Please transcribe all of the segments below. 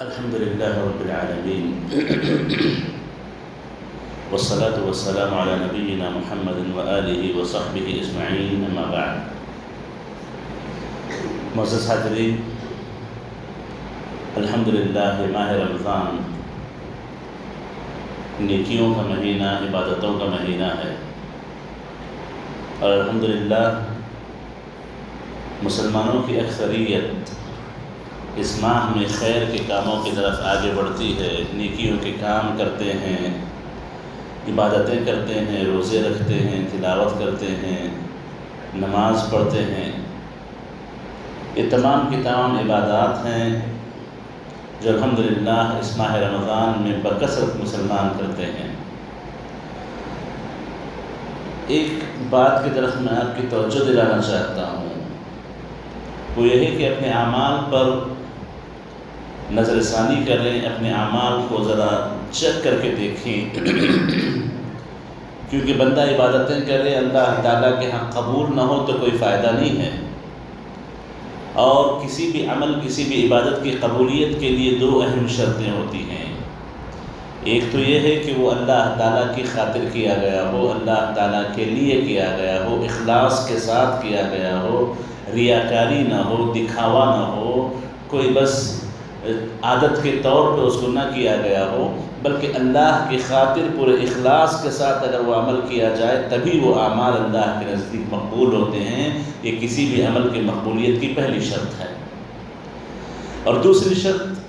الحمد لله رب العالمين والصلاة والسلام على نبينا محمد وآله وصحبه اجمعین اما بعد۔ معزز حاضرین، الحمدللہ ماہ رمضان نیکیوں کا مہینہ، عبادتوں کا مہینہ ہے، اور الحمدللہ مسلمانوں کی اکثریت اس ماہ میں خیر کے کاموں کی طرف آگے بڑھتی ہے، نیکیوں کے کام کرتے ہیں، عبادتیں کرتے ہیں، روزے رکھتے ہیں، تلاوت کرتے ہیں، نماز پڑھتے ہیں۔ یہ تمام کی تمام عبادات ہیں جو الحمدللہ اس ماہ رمضان میں بکثرت مسلمان کرتے ہیں۔ ایک بات کی طرف میں آپ کی توجہ دلانا چاہتا ہوں، وہ یہ ہے کہ اپنے اعمال پر نظر ثانی کریں، اپنے اعمال کو ذرا چیک کر کے دیکھیں، کیونکہ بندہ عبادتیں کرے، اللہ تعالیٰ کے ہاں قبول نہ ہو تو کوئی فائدہ نہیں ہے۔ اور کسی بھی عمل، کسی بھی عبادت کی قبولیت کے لیے دو اہم شرطیں ہوتی ہیں۔ ایک تو یہ ہے کہ وہ اللہ تعالیٰ کی خاطر کیا گیا ہو، اللہ تعالیٰ کے لیے کیا گیا ہو، اخلاص کے ساتھ کیا گیا ہو، ریاکاری نہ ہو، دکھاوا نہ ہو، کوئی بس عادت کے طور پہ اس کو نہ کیا گیا ہو، بلکہ اللہ کی خاطر پورے اخلاص کے ساتھ اگر وہ عمل کیا جائے تبھی وہ اعمال اللہ کے نزدیک مقبول ہوتے ہیں۔ یہ کسی بھی عمل کی مقبولیت کی پہلی شرط ہے۔ اور دوسری شرط،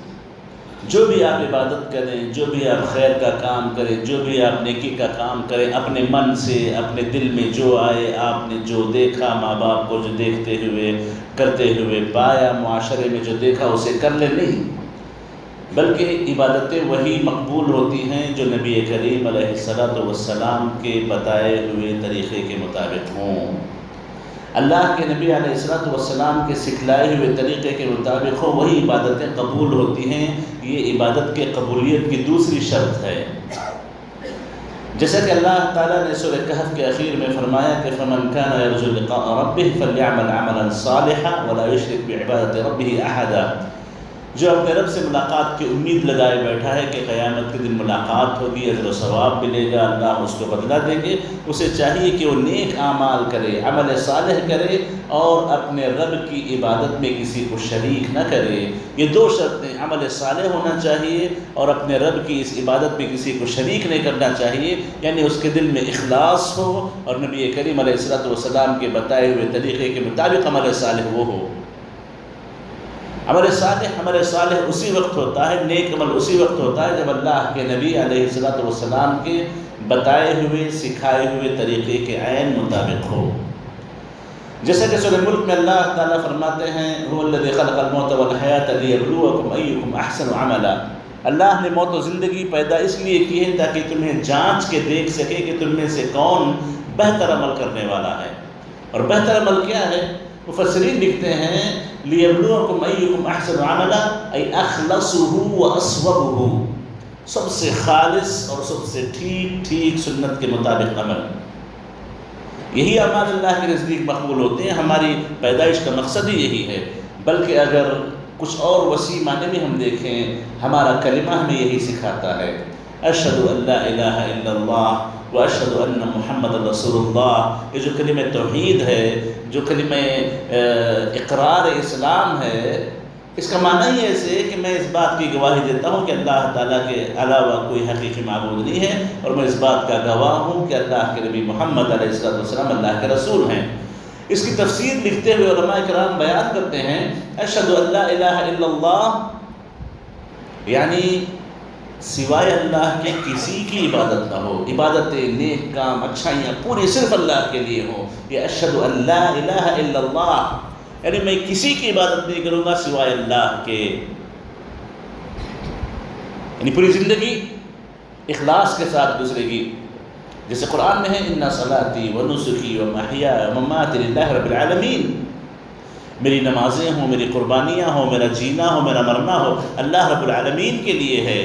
جو بھی آپ عبادت کریں، جو بھی آپ خیر کا کام کریں، جو بھی آپ نیکی کا کام کریں، اپنے من سے، اپنے دل میں جو آئے، آپ نے جو دیکھا، ماں باپ کو جو دیکھتے ہوئے کرتے ہوئے پایا، معاشرے میں جو دیکھا اسے کر لے نہیں، بلکہ عبادتیں وہی مقبول ہوتی ہیں جو نبی کریم علیہ السلام کے بتائے ہوئے طریقے کے مطابق ہوں، اللہ کے نبی علیہ السلام کے سکھلائے ہوئے طریقے کے مطابق ہو، وہی عبادتیں قبول ہوتی ہیں۔ یہ عبادت کے قبولیت کی دوسری شرط ہے۔ جیسا کہ اللہ تعالیٰ نے سورہ کہف کے اخیر میں فرمایا کہ فَمَنْ كَانَ يَرْجُو لِقَاءَ رَبِّهِ فَلْيَعْمَلْ عَمَلًا صَالِحًا وَلَا يُشْرِكْ بِعِبَادَةِ رَبِّهِ أَحَدًا۔ جو اپنے رب سے ملاقات کی امید لگائے بیٹھا ہے کہ قیامت کے دن ملاقات ہوگی، اجر و ثواب ملے گا، اللہ اس کو بدلہ دیں گے، اسے چاہیے کہ وہ نیک اعمال کرے، عمل صالح کرے، اور اپنے رب کی عبادت میں کسی کو شریک نہ کرے۔ یہ دو شرطیں، عمل صالح ہونا چاہیے اور اپنے رب کی اس عبادت میں کسی کو شریک نہیں کرنا چاہیے، یعنی اس کے دل میں اخلاص ہو اور نبی کریم علیہ السلام کے بتائے ہوئے طریقے کے مطابق عمل صالح وہ ہو۔ عمل صالح اسی وقت ہوتا ہے، نیک عمل اسی وقت ہوتا ہے جب اللہ کے نبی علیہ السلام کے بتائے ہوئے، سکھائے ہوئے طریقے کے عین مطابق ہو۔ جیسا کہ سورہ ملک میں اللہ تعالیٰ فرماتے ہیں هو الذی خلق الموت والحیاۃ لیبلوکم ایکم احسن عملا۔ اللہ نے موت و زندگی پیدا اس لیے کی ہے تاکہ تمہیں جانچ کے دیکھ سکے کہ تم میں سے کون بہتر عمل کرنے والا ہے۔ اور بہتر عمل کیا ہے؟ مفسرین لکھتے ہیں لیبلوکم ایکم احسن عملا ای اخلصہ واصوبہ، سب سے خالص اور سب سے ٹھیک سنت کے مطابق عمل۔ یہی اعمال اللہ کے نزدیک مقبول ہوتے ہیں۔ ہماری پیدائش کا مقصد ہی یہی ہے، بلکہ اگر کچھ اور وسیع معنی میں ہم دیکھیں، ہمارا کلمہ ہمیں یہی سکھاتا ہے، اشہد ان لا الہ الا اللہ واشہد ان محمد رسول اللہ۔ یہ جو کلمہ توحید ہے، جو کلمہ اقرار اسلام ہے، اس کا معنی ہی ایسے ہے کہ میں اس بات کی گواہی دیتا ہوں کہ اللہ تعالیٰ کے علاوہ کوئی حقیقی معبود نہیں ہے، اور میں اس بات کا گواہ ہوں کہ اللہ کے نبی محمد علیہ السلام اللہ کے رسول ہیں۔ اس کی تفسیر لکھتے ہوئے علماء کرام بیان کرتے ہیں اشہد ان لا الہ الا اللہ، یعنی سوائے اللہ کے کسی کی عبادت نہ ہو، عبادتیں، نیک کام، اچھائیاں پوری صرف اللہ کے لیے ہوں۔ یہ اشہد ان لا الہ الا اللہ، یعنی میں کسی کی عبادت نہیں کروں گا سوائے اللہ کے، یعنی پوری زندگی اخلاص کے ساتھ گزرے گی۔ جیسے قرآن میں ہے ان صلاتی و نسکی و محیای و مماتی للہ رب العالمین، میری نمازیں ہوں، میری قربانیاں ہوں، میرا جینا ہو، میرا مرنا ہو، اللہ رب العالمین کے لیے ہے۔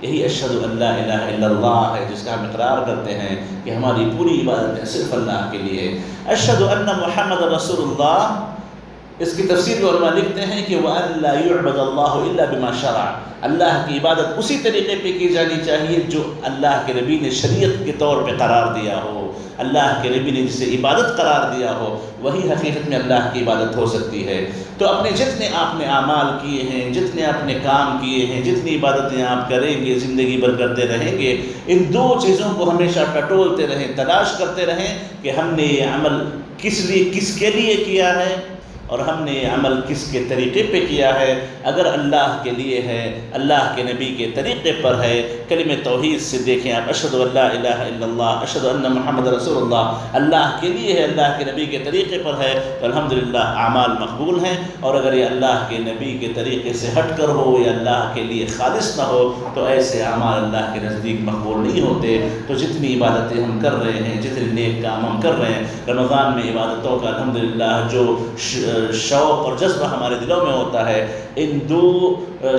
یہی اشہد ان لا الہ الا اللہ ہے جس کا ہم اقرار کرتے ہیں کہ ہماری پوری عبادتیں صرف اللہ کے لیے ہے۔ اشہد ان محمد رسول اللہ، اس کی تفسیر میں علماء لکھتے ہیں کہ وَأَن لَا يُعْبَدَ اللَّهُ إِلَّا بِمَا شَرَعَ، اللہ کی عبادت اسی طریقے پہ کی جانی چاہیے جو اللہ کے نبی نے شریعت کے طور پہ قرار دیا ہو، اللہ کے نبی نے جسے عبادت قرار دیا ہو وہی حقیقت میں اللہ کی عبادت ہو سکتی ہے۔ تو اپنے جتنے آپ نے اعمال کیے ہیں، جتنے آپ نے کام کیے ہیں، جتنی عبادتیں آپ کریں گے، زندگی بھر کرتے رہیں گے، ان دو چیزوں کو ہمیشہ ٹٹولتے رہیں، تلاش کرتے رہیں کہ ہم نے یہ عمل کس کے لیے کیا ہے اور ہم نے یہ عمل کس کے طریقے پہ کیا ہے۔ اگر اللہ کے لیے ہے، اللہ کے نبی کے طریقے پر ہے، کلمہ توحید سے دیکھیں آپ، اشہد ان لا الہ الا اللہ، اشہد ان محمد رسول اللہ، اللہ کے لیے ہے، اللہ کے نبی کے طریقے پر ہے تو الحمدللہ اعمال مقبول ہیں۔ اور اگر یہ اللہ کے نبی کے طریقے سے ہٹ کر ہو یا اللہ کے لیے خالص نہ ہو تو ایسے اعمال اللہ کے نزدیک مقبول نہیں ہوتے۔ تو جتنی عبادتیں ہم کر رہے ہیں، جتنے نیک کام ہم کر رہے ہیں، رمضان میں عبادتوں کا الحمدللہ جو شوق اور جذبہ ہمارے دلوں میں ہوتا ہے، ان دو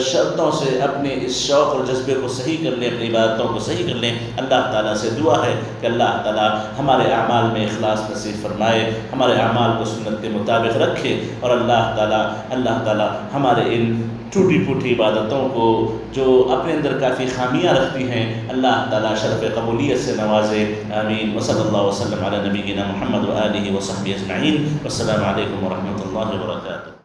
شرطوں سے اپنے اس شوق اور جذبے کو صحیح کر لیں، اپنی عبادتوں کو صحیح کر لیں۔ اللہ تعالیٰ سے دعا ہے کہ اللہ تعالیٰ ہمارے اعمال میں اخلاص نصیب فرمائے، ہمارے اعمال کو سنت کے مطابق رکھے، اور اللہ تعالیٰ ہمارے ان ٹوٹی پھوٹی عبادتوں کو جو اپنے اندر کافی خامیاں رکھتی ہیں، اللہ تعالیٰ شرف قبولیت سے نوازے۔ آمین۔ وصلی اللہ وسلم علی نبینا محمد وآلہ وصحبہ اجمعین۔ والسلام علیکم ورحمۃ اللہ وبرکاتہ۔